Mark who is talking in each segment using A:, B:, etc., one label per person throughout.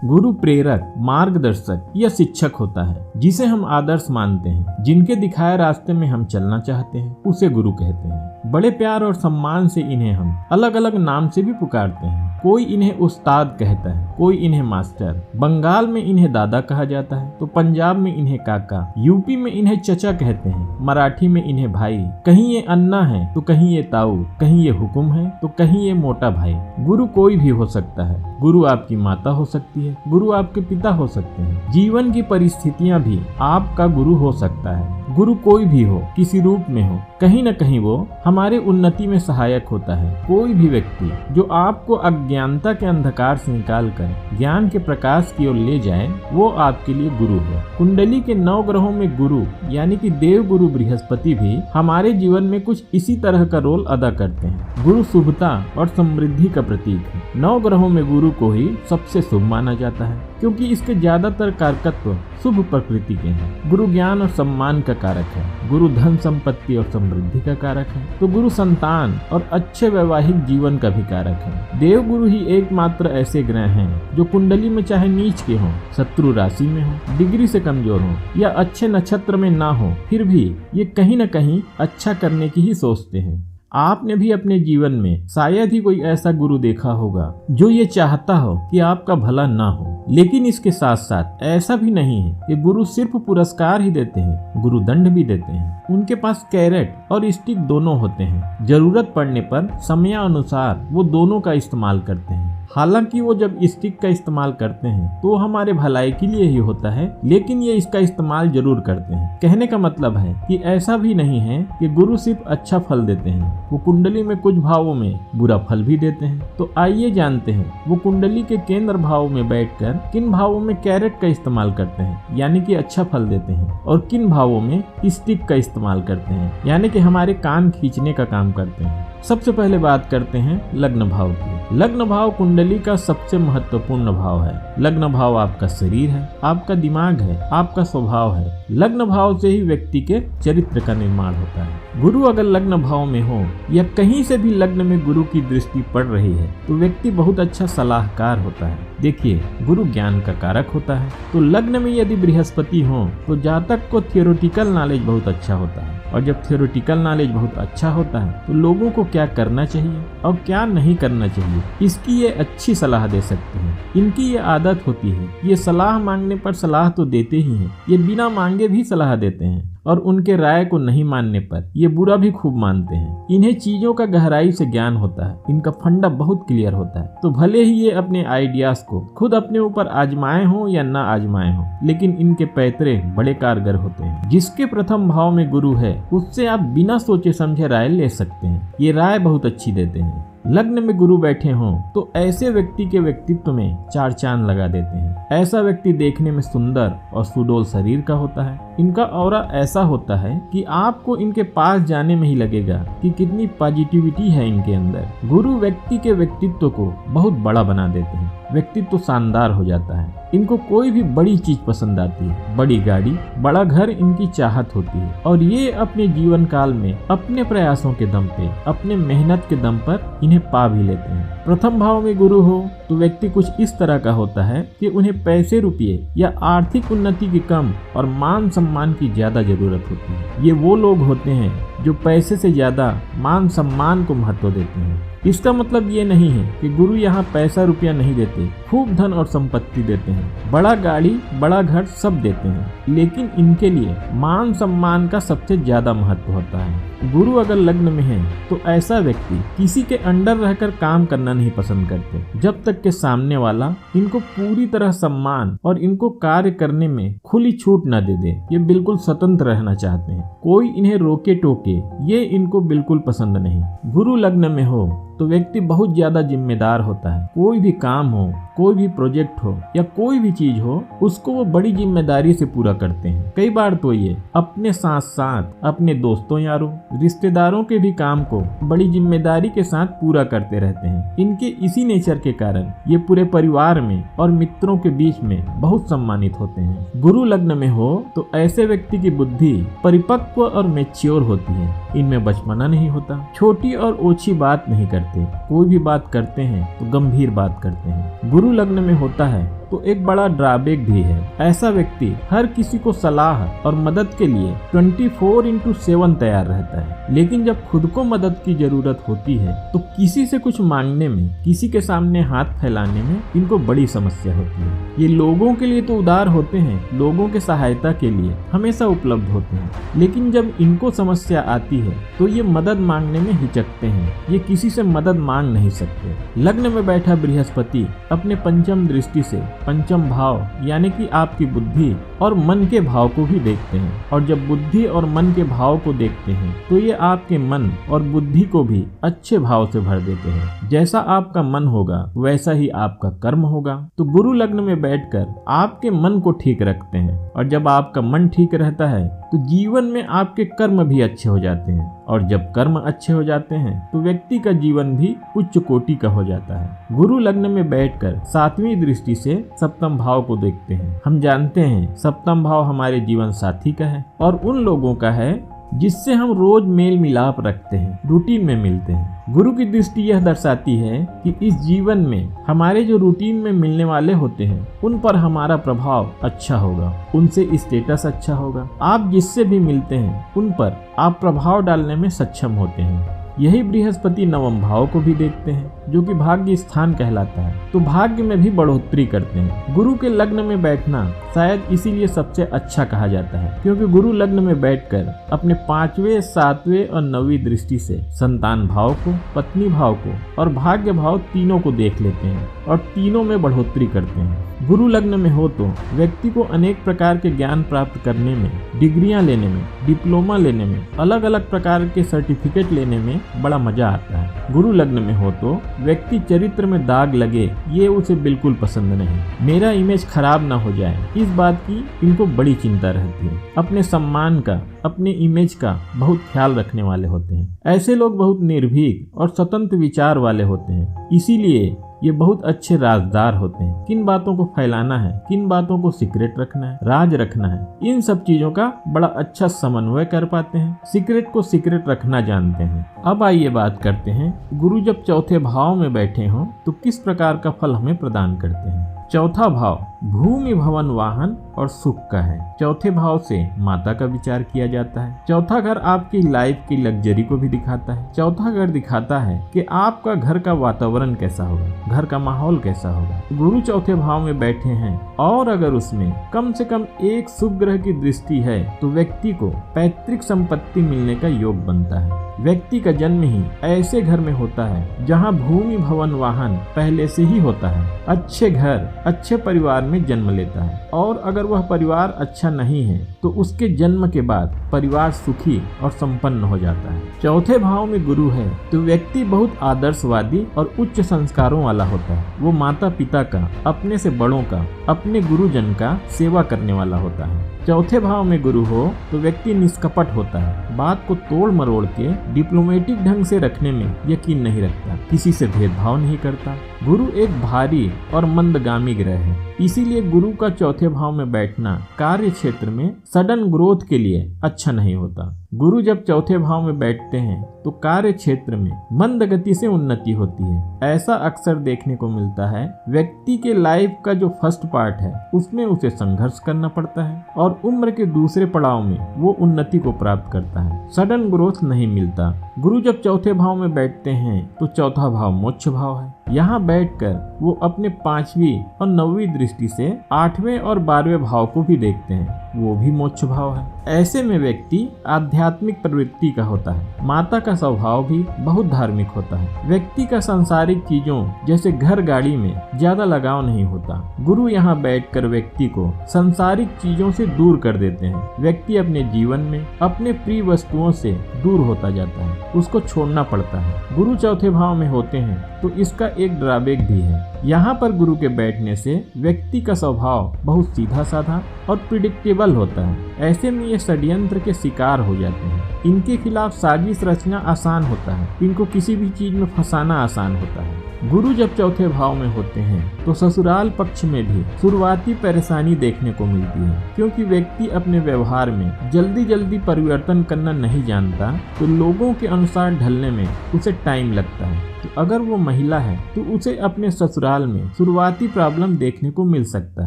A: गुरु प्रेरक, मार्गदर्शक या शिक्षक होता है जिसे हम आदर्श मानते हैं, जिनके दिखाए रास्ते में हम चलना चाहते हैं, उसे गुरु कहते हैं। बड़े प्यार और सम्मान से इन्हें हम अलग अलग नाम से भी पुकारते हैं। कोई इन्हें उस्ताद कहता है, कोई इन्हें मास्टर, बंगाल में इन्हें दादा कहा जाता है तो पंजाब में इन्हें काका, यूपी में इन्हें चचा कहते हैं, मराठी में इन्हें भाई, कहीं ये अन्ना है तो कहीं ये ताऊ, कहीं ये हुकुम है तो कहीं ये मोटा भाई। गुरु कोई भी हो सकता है। गुरु आपकी माता हो सकती है, गुरु आपके पिता हो सकते हैं, जीवन की परिस्थितियां भी आपका गुरु हो सकता है। गुरु कोई भी हो, किसी रूप में हो, कहीं न कहीं वो हमारे उन्नति में सहायक होता है। कोई भी व्यक्ति जो आपको अज्ञानता के अंधकार से निकालकर ज्ञान के प्रकाश की ओर ले जाए, वो आपके लिए गुरु है। कुंडली के 9 ग्रहों में गुरु यानी कि देव गुरु बृहस्पति भी हमारे जीवन में कुछ इसी तरह का रोल अदा करते हैं। गुरु शुभता और समृद्धि का प्रतीक है। 9 ग्रहों में गुरु को ही सबसे शुभ माना जाता है क्योंकि इसके ज्यादातर कारकत्व शुभ प्रकृति के हैं। गुरु ज्ञान और सम्मान का कारक है। गुरु धन संपत्ति और समृद्धि का कारक है तो गुरु संतान और अच्छे वैवाहिक जीवन का भी कारक है। देव गुरु ही एकमात्र ऐसे ग्रह हैं जो कुंडली में चाहे नीच के हों, शत्रु राशि में हो, डिग्री से कमजोर हो या अच्छे नक्षत्र में ना हो, फिर भी ये कहीं न कहीं अच्छा करने की ही सोचते हैं। आपने भी अपने जीवन में शायद ही कोई ऐसा गुरु देखा होगा जो ये चाहता हो कि आपका भला ना हो। लेकिन इसके साथ साथ ऐसा भी नहीं है कि गुरु सिर्फ पुरस्कार ही देते हैं, गुरु दंड भी देते हैं। उनके पास कैरेट और स्टिक दोनों होते हैं। जरूरत पड़ने पर समयानुसार वो दोनों का इस्तेमाल करते हैं। हालांकि वो जब स्टिक का इस्तेमाल करते हैं तो हमारे भलाई के लिए ही होता है, लेकिन ये इसका इस्तेमाल जरूर करते हैं। कहने का मतलब है कि ऐसा भी नहीं है कि गुरु सिर्फ अच्छा फल देते हैं, वो कुंडली में कुछ भावों में बुरा फल भी देते हैं। तो आइए जानते हैं वो कुंडली के केंद्र भाव में बैठकर किन भावों में कैरेट का इस्तेमाल करते हैं यानी कि अच्छा फल देते हैं, और किन भावों में स्टिक का इस्तेमाल करते हैं यानी कि हमारे कान खींचने का काम करते हैं। सबसे पहले बात करते हैं लग्न भाव की। लग्न भाव कुंडली का सबसे महत्वपूर्ण भाव है। लग्न भाव आपका शरीर है, आपका दिमाग है, आपका स्वभाव है। लग्न भाव से ही व्यक्ति के चरित्र का निर्माण होता है। गुरु अगर लग्न भाव में हो या कहीं से भी लग्न में गुरु की दृष्टि पड़ रही है तो व्यक्ति बहुत अच्छा सलाहकार होता है। देखिए, गुरु ज्ञान का कारक होता है तो लग्न में यदि बृहस्पति हो तो जातक को थियोरेटिकल नॉलेज बहुत अच्छा होता है, और जब थियोरेटिकल नॉलेज बहुत अच्छा होता है तो लोगों को क्या करना चाहिए और क्या नहीं करना चाहिए इसकी ये अच्छी सलाह दे सकते हैं। इनकी ये आदत होती है, ये सलाह मांगने पर सलाह तो देते ही हैं, ये बिना मांगे भी सलाह देते हैं, और उनके राय को नहीं मानने पर ये बुरा भी खूब मानते हैं। इन्हें चीजों का गहराई से ज्ञान होता है, इनका फंडा बहुत क्लियर होता है। तो भले ही ये अपने आइडियाज को खुद अपने ऊपर आजमाए हो या ना आजमाए हो, लेकिन इनके पैतरे बड़े कारगर होते हैं। जिसके प्रथम भाव में गुरु है उससे आप बिना सोचे समझे राय ले सकते हैं। ये राय बहुत अच्छी देते हैं। लग्न में गुरु बैठे हों तो ऐसे व्यक्ति के व्यक्तित्व में 4 चांद लगा देते हैं। ऐसा व्यक्ति देखने में सुंदर और सुडौल शरीर का होता है। इनका ऑरा ऐसा होता है कि आपको इनके पास जाने में ही लगेगा कि कितनी पॉजिटिविटी है इनके अंदर। गुरु व्यक्ति के व्यक्तित्व को बहुत बड़ा बना देते हैं। व्यक्तित्व शानदार हो जाता है। इनको कोई भी बड़ी चीज पसंद आती है, बड़ी गाड़ी, बड़ा घर इनकी चाहत होती है, और ये अपने जीवन काल में अपने प्रयासों के दम पे, अपने मेहनत के दम पर इन्हें पा भी लेते हैं। प्रथम भाव में गुरु हो तो व्यक्ति कुछ इस तरह का होता है कि उन्हें पैसे रुपये या आर्थिक उन्नति की कम और मान सम्मान की ज्यादा जरूरत होती है। ये वो लोग होते हैं जो पैसे से ज्यादा मान सम्मान को महत्व देते हैं। इसका मतलब ये नहीं है कि गुरु यहाँ पैसा रुपया नहीं देते, खूब धन और संपत्ति देते हैं, बड़ा गाड़ी, बड़ा घर सब देते हैं, लेकिन इनके लिए मान सम्मान का सबसे ज्यादा महत्व होता है। गुरु अगर लग्न में है तो ऐसा व्यक्ति किसी के अंडर रहकर काम करना नहीं पसंद करते, जब तक के सामने वाला इनको पूरी तरह सम्मान और इनको कार्य करने में खुली छूट न दे दे। ये बिल्कुल स्वतंत्र रहना चाहते हैं, कोई इन्हें रोके टोके ये इनको बिल्कुल पसंद नहीं। गुरु लग्न में हो तो व्यक्ति बहुत ज्यादा जिम्मेदार होता है। कोई भी काम हो, कोई भी प्रोजेक्ट हो या कोई भी चीज हो, उसको वो बड़ी जिम्मेदारी से पूरा करते हैं। कई बार तो ये अपने साथ साथ अपने दोस्तों यारों रिश्तेदारों के भी काम को बड़ी जिम्मेदारी के साथ पूरा करते रहते हैं। इनके इसी नेचर के कारण ये पूरे परिवार में और मित्रों के बीच में बहुत सम्मानित होते हैं। गुरु लग्न में हो तो ऐसे व्यक्ति की बुद्धि परिपक्व और मैच्योर होती है। इनमें बचपना नहीं होता, छोटी और ओछी बात नहीं करते, कोई भी बात करते हैं तो गंभीर बात करते हैं। गुरु लग्न में होता है तो एक बड़ा ड्रॉबैक भी है। ऐसा व्यक्ति हर किसी को सलाह और मदद के लिए 24/7 तैयार रहता है, लेकिन जब खुद को मदद की जरूरत होती है तो किसी से कुछ मांगने में, किसी के सामने हाथ फैलाने में इनको बड़ी समस्या होती है। ये लोगों के लिए तो उदार होते हैं, लोगों के सहायता के लिए हमेशा उपलब्ध होते हैं, लेकिन जब इनको समस्या आती है तो ये मदद मांगने में हिचकते हैं। ये किसी से मदद मांग नहीं सकते। लग्न में बैठा बृहस्पति अपने पंचम दृष्टि से पंचम भाव यानी कि आपकी बुद्धि और मन के भाव को भी देखते हैं, और जब बुद्धि और मन के भाव को देखते हैं तो ये आपके मन और बुद्धि को भी अच्छे भाव से भर देते हैं। जैसा आपका मन होगा वैसा ही आपका कर्म होगा। तो गुरु लग्न में बैठकर आपके मन को ठीक रखते हैं, और जब आपका मन ठीक रहता है तो जीवन में आपके कर्म भी अच्छे हो जाते हैं, और जब कर्म अच्छे हो जाते हैं तो व्यक्ति का जीवन भी उच्च कोटि का हो जाता है। गुरु लग्न में बैठकर 7वीं दृष्टि से सप्तम भाव को देखते हैं। हम जानते हैं सप्तम भाव हमारे जीवन साथी का है और उन लोगों का है जिससे हम रोज मेल मिलाप रखते हैं, रूटीन में मिलते हैं। गुरु की दृष्टि यह दर्शाती है कि इस जीवन में हमारे जो रूटीन में मिलने वाले होते हैं उन पर हमारा प्रभाव अच्छा होगा, उनसे स्टेटस अच्छा होगा। आप जिससे भी मिलते हैं उन पर आप प्रभाव डालने में सक्षम होते हैं। यही बृहस्पति नवम भाव को भी देखते हैं जो कि भाग्य स्थान कहलाता है, तो भाग्य में भी बढ़ोतरी करते हैं। गुरु के लग्न में बैठना शायद इसीलिए सबसे अच्छा कहा जाता है, क्योंकि गुरु लग्न में बैठकर अपने 5वें, 7वें और 9वीं दृष्टि से संतान भाव को, पत्नी भाव को और भाग्य भाव तीनों को देख लेते हैं और तीनों में बढ़ोतरी करते हैं। गुरु लग्न में हो तो व्यक्ति को अनेक प्रकार के ज्ञान प्राप्त करने में, डिग्रियां लेने में, डिप्लोमा लेने में, अलग अलग प्रकार के सर्टिफिकेट लेने में बड़ा मजा आता है। गुरु लग्न में हो तो व्यक्ति चरित्र में दाग लगे ये उसे बिल्कुल पसंद नहीं। मेरा इमेज खराब ना हो जाए, इस बात की इनको बड़ी चिंता रहती है। अपने सम्मान का, अपने इमेज का बहुत ख्याल रखने वाले होते हैं। ऐसे लोग बहुत निर्भीक और स्वतंत्र विचार वाले होते हैं, इसीलिए ये बहुत अच्छे राजदार होते हैं। किन बातों को फैलाना है, किन बातों को सीक्रेट रखना है, राज रखना है, इन सब चीजों का बड़ा अच्छा समन्वय कर पाते हैं। सीक्रेट को सीक्रेट रखना जानते हैं। अब आइए बात करते हैं गुरु जब चौथे भाव में बैठे हों तो किस प्रकार का फल हमें प्रदान करते हैं। चौथा भाव भूमि, भवन, वाहन और सुख का है। चौथे भाव से माता का विचार किया जाता है। चौथा घर आपकी लाइफ की लग्जरी को भी दिखाता है। चौथा घर दिखाता है कि आपका घर का वातावरण कैसा होगा, घर का माहौल कैसा होगा। गुरु चौथे भाव में बैठे हैं और अगर उसमें कम से कम एक शुभ ग्रह की दृष्टि है तो व्यक्ति को पैतृक संपत्ति मिलने का योग बनता है। व्यक्ति का जन्म ही ऐसे घर में होता है जहाँ भूमि, भवन, वाहन पहले से ही होता है। अच्छे घर, अच्छे परिवार में जन्म लेता है, और अगर वह परिवार अच्छा नहीं है तो उसके जन्म के बाद परिवार सुखी और संपन्न हो जाता है। चौथे भाव में गुरु है तो व्यक्ति बहुत आदर्शवादी और उच्च संस्कारों वाला होता है। वो माता पिता का, अपने से बड़ों का, अपने गुरुजन का सेवा करने वाला होता है। चौथे भाव में गुरु हो तो व्यक्ति निष्कपट होता है, बात को तोड़ मरोड़ के डिप्लोमेटिक ढंग से रखने में यकीन नहीं रखता, किसी से भेदभाव नहीं करता। गुरु एक भारी और मंदगामी ग्रह है, इसीलिए गुरु का चौथे भाव में बैठना कार्य क्षेत्र में सडन ग्रोथ के लिए अच्छा नहीं होता। गुरु जब चौथे भाव में बैठते हैं तो कार्य क्षेत्र में मंद गति से उन्नति होती है। ऐसा अक्सर देखने को मिलता है। व्यक्ति के लाइफ का जो फर्स्ट पार्ट है उसमें उसे संघर्ष करना पड़ता है और उम्र के दूसरे पड़ाव में वो उन्नति को प्राप्त करता है, सडन ग्रोथ नहीं मिलता। गुरु जब चौथे भाव में बैठते हैं तो चौथा भाव मोक्ष भाव है। यहाँ बैठकर वो अपने 5वीं और 9वीं दृष्टि से 8वें और 12वें भाव को भी देखते हैं, वो भी मोक्ष भाव है। ऐसे में व्यक्ति आध्यात्मिक प्रवृत्ति का होता है। माता का स्वभाव भी बहुत धार्मिक होता है। व्यक्ति का सांसारिक चीजों जैसे घर गाड़ी में ज्यादा लगाव नहीं होता। गुरु यहाँ बैठकर व्यक्ति को सांसारिक चीजों से दूर कर देते हैं। व्यक्ति अपने जीवन में अपने प्रिय वस्तुओं से दूर होता जाता है, उसको छोड़ना पड़ता है। गुरु चौथे भाव में होते हैं तो इसका एक ड्रॉबैक भी है। यहाँ पर गुरु के बैठने से व्यक्ति का स्वभाव बहुत सीधा साधा और प्रिडिक्टेबल होता है। ऐसे में ये षड्यंत्र के शिकार हो जाते हैं। इनके खिलाफ साजिश रचना आसान होता है, इनको किसी भी चीज में फंसाना आसान होता है। गुरु जब चौथे भाव में होते हैं तो तो ससुराल पक्ष में भी शुरुआती परेशानी देखने को मिलती है, क्योंकि व्यक्ति अपने व्यवहार में जल्दी जल्दी परिवर्तन करना नहीं जानता, तो लोगों के अनुसार ढलने में उसे टाइम लगता है। तो अगर वो महिला है तो उसे अपने ससुराल में शुरुआती प्रॉब्लम देखने को मिल सकता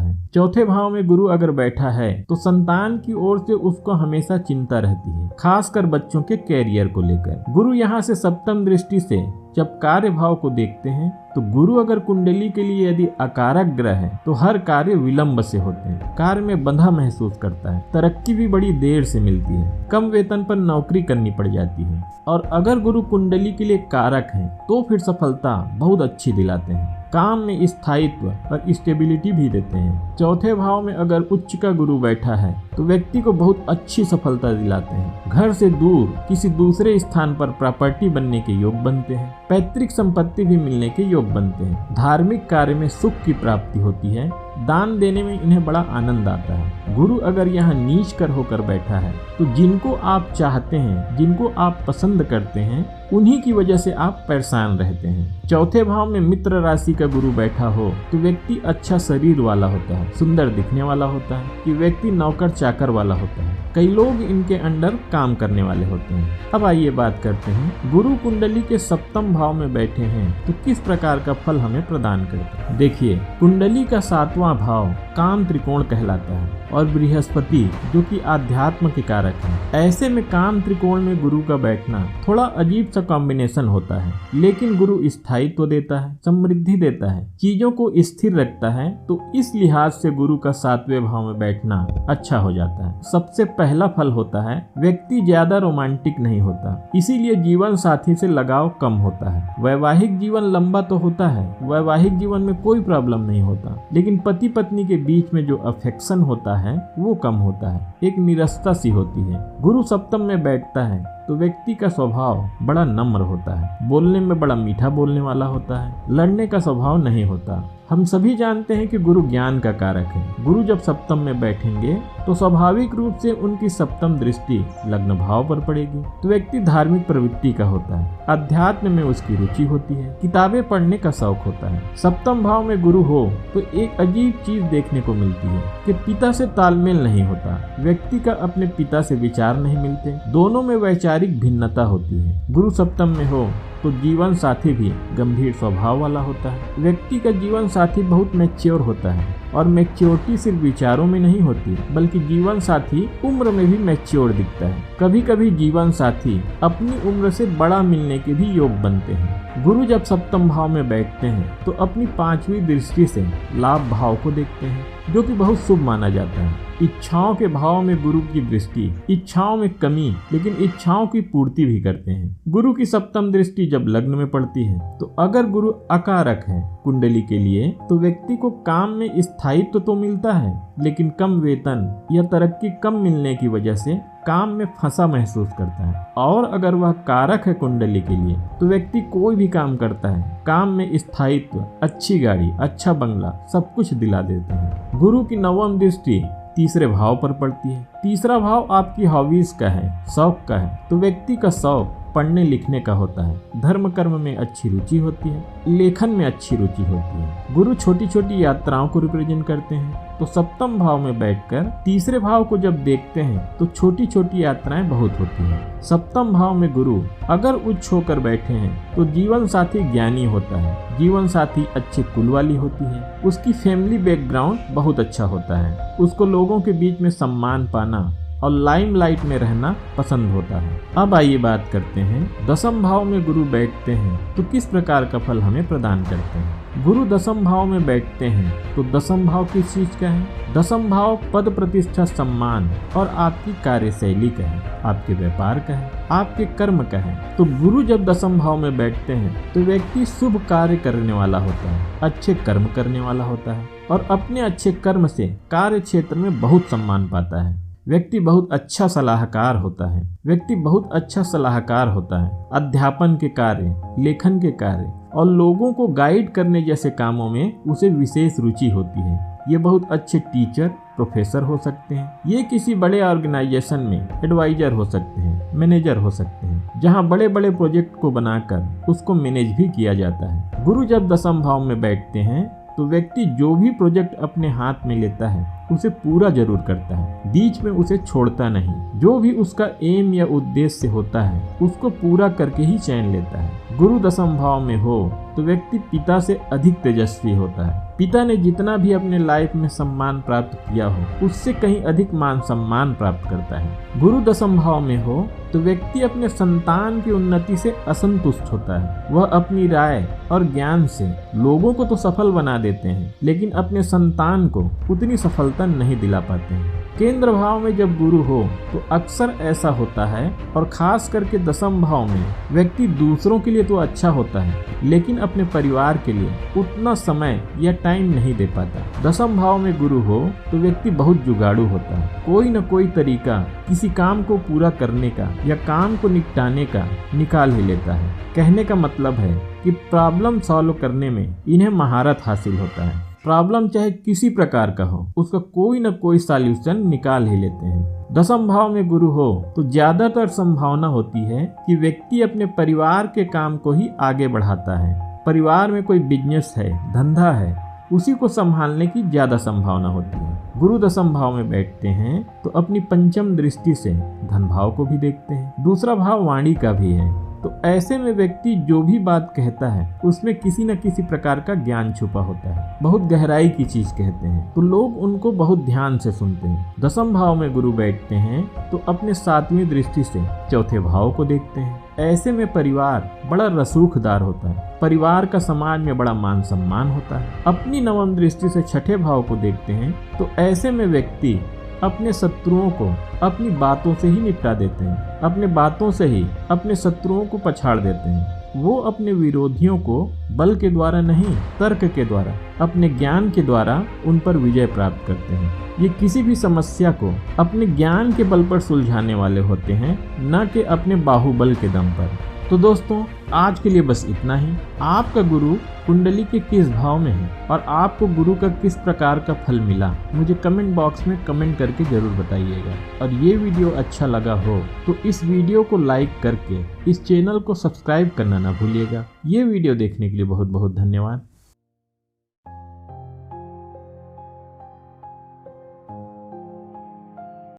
A: है। चौथे भाव में गुरु अगर बैठा है तो संतान की ओर से उसको हमेशा चिंता रहती है, खासकर बच्चों के कैरियर को लेकर। गुरु यहाँ से सप्तम दृष्टि से जब कार्य भाव को देखते हैं तो गुरु अगर कुंडली के लिए यदि अकारक ग्रह है तो हर कार्य विलंब से होते हैं, कार्य में बंधा महसूस करता है, तरक्की भी बड़ी देर से मिलती है, कम वेतन पर नौकरी करनी पड़ जाती है। और अगर गुरु कुंडली के लिए कारक है तो फिर सफलता बहुत अच्छी दिलाते हैं, काम में स्थायित्व और स्टेबिलिटी भी देते हैं। चौथे भाव में अगर उच्च का गुरु बैठा है तो व्यक्ति को बहुत अच्छी सफलता दिलाते हैं, घर से दूर किसी दूसरे स्थान पर प्रॉपर्टी बनने के योग बनते हैं, पैतृक संपत्ति भी मिलने के योग बनते हैं, धार्मिक कार्य में सुख की प्राप्ति होती है, दान देने में इन्हें बड़ा आनंद आता है। गुरु अगर यहाँ नीच कर होकर बैठा है तो जिनको आप चाहते हैं, जिनको आप पसंद करते हैं, उन्हीं की वजह से आप परेशान रहते हैं। चौथे भाव में मित्र राशि का गुरु बैठा हो तो व्यक्ति अच्छा शरीर वाला होता है, सुंदर दिखने वाला होता है, कि व्यक्ति नौकर चाकर वाला होता है, कई लोग इनके अंडर काम करने वाले होते हैं। अब आइए बात करते हैं गुरु कुंडली के सप्तम भाव में बैठे हैं तो किस प्रकार का फल हमें प्रदान करते हैं। देखिए, कुंडली का 7वां भाव काम त्रिकोण कहलाता है और बृहस्पति जो कि आध्यात्म के कारक है। ऐसे में काम त्रिकोण में गुरु का बैठना थोड़ा अजीब सा कॉम्बिनेशन होता है, लेकिन गुरु स्थायित्व देता है, समृद्धि देता है, चीजों को स्थिर रखता है, तो इस लिहाज से गुरु का 7वें भाव में बैठना अच्छा हो जाता है। सबसे पहला फल होता है व्यक्ति ज्यादा रोमांटिक नहीं होता, इसीलिए जीवन साथी से लगाव कम होता है। वैवाहिक जीवन लंबा तो होता है, वैवाहिक जीवन में कोई प्रॉब्लम नहीं होता, लेकिन पति पत्नी के बीच में जो अफेक्शन होता है वो कम होता है, एक निरस्ता सी होती है। गुरु सप्तम में बैठता है तो व्यक्ति का स्वभाव बड़ा नम्र होता है, बोलने में बड़ा मीठा बोलने वाला होता है, लड़ने का स्वभाव नहीं होता। हम सभी जानते हैं कि गुरु ज्ञान का कारक है। गुरु जब सप्तम में बैठेंगे तो स्वाभाविक रूप से उनकी सप्तम दृष्टि लग्न भाव पर पड़ेगी, तो व्यक्ति धार्मिक प्रवृत्ति का होता है, अध्यात्म में उसकी रुचि होती है, किताबें पढ़ने का शौक होता है। सप्तम भाव में गुरु हो तो एक अजीब चीज देखने को मिलती है कि पिता से तालमेल नहीं होता, व्यक्ति का अपने पिता से विचार नहीं मिलते, दोनों में वैचारिक भिन्नता होती है। गुरु सप्तम में हो तो जीवन साथी भी गंभीर स्वभाव वाला होता है, व्यक्ति का जीवन साथी बहुत मैच्योर होता है, और मैच्योरिटी सिर्फ विचारों में नहीं होती बल्कि जीवन साथी उम्र में भी मैच्योर दिखता है। कभी कभी जीवन साथी अपनी उम्र से बड़ा मिलने के भी योग बनते हैं। गुरु जब सप्तम भाव में बैठते हैं तो अपनी 5वीं दृष्टि से लाभ भाव को देखते हैं, जो कि बहुत शुभ माना जाता है। इच्छाओं के भाव में गुरु की दृष्टि इच्छाओं में कमी लेकिन इच्छाओं की पूर्ति भी करते हैं। गुरु की सप्तम दृष्टि जब लग्न में पड़ती है तो अगर गुरु अकारक है कुंडली के लिए तो व्यक्ति को काम में स्थायित्व तो मिलता है, लेकिन कम वेतन या तरक्की कम मिलने की वजह से काम में फंसा महसूस करता है। और अगर वह कारक है कुंडली के लिए तो व्यक्ति कोई भी काम करता है, काम में स्थायित्व, अच्छी गाड़ी, अच्छा बंगला सब कुछ दिला देते हैं। गुरु की 9वीं दृष्टि तीसरे भाव पर पड़ती है। तीसरा भाव आपकी हॉबीज का है, शौक का है, तो व्यक्ति का शौक पढ़ने लिखने का होता है, धर्म कर्म में अच्छी रुचि होती है, लेखन में अच्छी रुचि होती है। गुरु छोटी छोटी यात्राओं को रिप्रेजेंट करते हैं, तो सप्तम भाव में बैठकर तीसरे भाव को जब देखते हैं तो छोटी छोटी यात्राएं बहुत होती हैं। सप्तम भाव में गुरु अगर उच्च होकर बैठे हैं तो जीवन साथी ज्ञानी होता है, जीवन साथी अच्छे कुल वाली होती है, उसकी फैमिली बैकग्राउंड बहुत अच्छा होता है, उसको लोगों के बीच में सम्मान पाना और लाइमलाइट में रहना पसंद होता है। अब आइए बात करते हैं 10म भाव में गुरु बैठते हैं तो किस प्रकार का फल हमें प्रदान करते हैं। गुरु 10म भाव में बैठते हैं तो 10म भाव किस चीज का है? 10म भाव पद प्रतिष्ठा, सम्मान और आपकी कार्यशैली का है, आपके व्यापार का है, आपके कर्म का है। तो गुरु जब 10म भाव में बैठते हैं तो व्यक्ति शुभ कार्य करने वाला होता है, अच्छे कर्म करने वाला होता है और अपने अच्छे कर्म से कार्य क्षेत्र में बहुत सम्मान पाता है। व्यक्ति बहुत अच्छा सलाहकार होता है, व्यक्ति बहुत अच्छा सलाहकार होता है, अध्यापन के कार्य, लेखन के कार्य और लोगों को गाइड करने जैसे कामों में उसे विशेष रुचि होती है। ये बहुत अच्छे टीचर, प्रोफेसर हो सकते हैं, ये किसी बड़े ऑर्गेनाइजेशन में एडवाइजर हो सकते हैं, मैनेजर हो सकते हैं, जहां बड़े बड़े प्रोजेक्ट को बनाकर उसको मैनेज भी किया जाता है। गुरु जब 10म भाव में बैठते हैं तो व्यक्ति जो भी प्रोजेक्ट अपने हाथ में लेता है उसे पूरा जरूर करता है, बीच में उसे छोड़ता नहीं। जो भी उसका एम या उद्देश्य होता है उसको पूरा करके ही चैन लेता है। गुरु दशम भाव में हो तो व्यक्ति पिता से अधिक तेजस्वी होता है। पिता ने जितना भी अपने लाइफ में सम्मान प्राप्त किया हो उससे कहीं अधिक मान सम्मान प्राप्त करता है। गुरु दशम भाव में हो तो व्यक्ति अपने संतान की उन्नति से असंतुष्ट होता है। वह अपनी राय और ज्ञान से लोगों को तो सफल बना देते हैं, लेकिन अपने संतान को उतनी सफलता नहीं दिला पाते हैं। केंद्र भाव में जब गुरु हो तो अक्सर ऐसा होता है, और खास करके दशम भाव में व्यक्ति दूसरों के लिए तो अच्छा होता है लेकिन अपने परिवार के लिए उतना समय या टाइम नहीं दे पाता। दशम भाव में गुरु हो तो व्यक्ति बहुत जुगाड़ू होता है, कोई न कोई तरीका किसी काम को पूरा करने का या काम को निपटाने का निकाल ही लेता है। कहने का मतलब है कि प्रॉब्लम सॉल्व करने में इन्हें महारत हासिल होता है। प्रॉब्लम चाहे किसी प्रकार का हो, उसका कोई न कोई सॉल्यूशन निकाल ही लेते हैं। दशम भाव में गुरु हो तो ज्यादातर संभावना होती है कि व्यक्ति अपने परिवार के काम को ही आगे बढ़ाता है। परिवार में कोई बिजनेस है, धंधा है, उसी को संभालने की ज्यादा संभावना होती है। गुरु दशम भाव में बैठते हैं तो अपनी पंचम दृष्टि से धन भाव को भी देखते हैं। दूसरा भाव वाणी का भी है, तो ऐसे में व्यक्ति जो भी बात कहता है उसमें किसी न किसी प्रकार का ज्ञान छुपा होता है। बहुत गहराई की चीज कहते हैं तो लोग उनको बहुत ध्यान से सुनते हैं। दशम भाव में गुरु बैठते हैं तो अपने सातवीं दृष्टि से चौथे भाव को देखते हैं। ऐसे में परिवार बड़ा रसूखदार होता है। परिवार का समाज में बड़ा मान सम्मान होता है। अपनी नवम दृष्टि से छठे भाव को देखते हैं तो ऐसे में व्यक्ति अपने शत्रुओं को अपनी बातों से ही निपटा देते हैं। अपने बातों से ही अपने शत्रुओं को पछाड़ देते हैं। वो अपने विरोधियों को बल के द्वारा नहीं, तर्क के द्वारा, अपने ज्ञान के द्वारा उन पर विजय प्राप्त करते हैं। ये किसी भी समस्या को अपने ज्ञान के बल पर सुलझाने वाले होते हैं, न कि अपने बाहुबल के दम पर। तो दोस्तों, आज के लिए बस इतना ही। आपका गुरु कुंडली के किस भाव में है और आपको गुरु का किस प्रकार का फल मिला, मुझे कमेंट बॉक्स में कमेंट करके जरूर बताइएगा। और ये वीडियो अच्छा लगा हो तो इस वीडियो को लाइक करके इस चैनल को सब्सक्राइब करना ना भूलिएगा। ये वीडियो देखने के लिए बहुत बहुत धन्यवाद।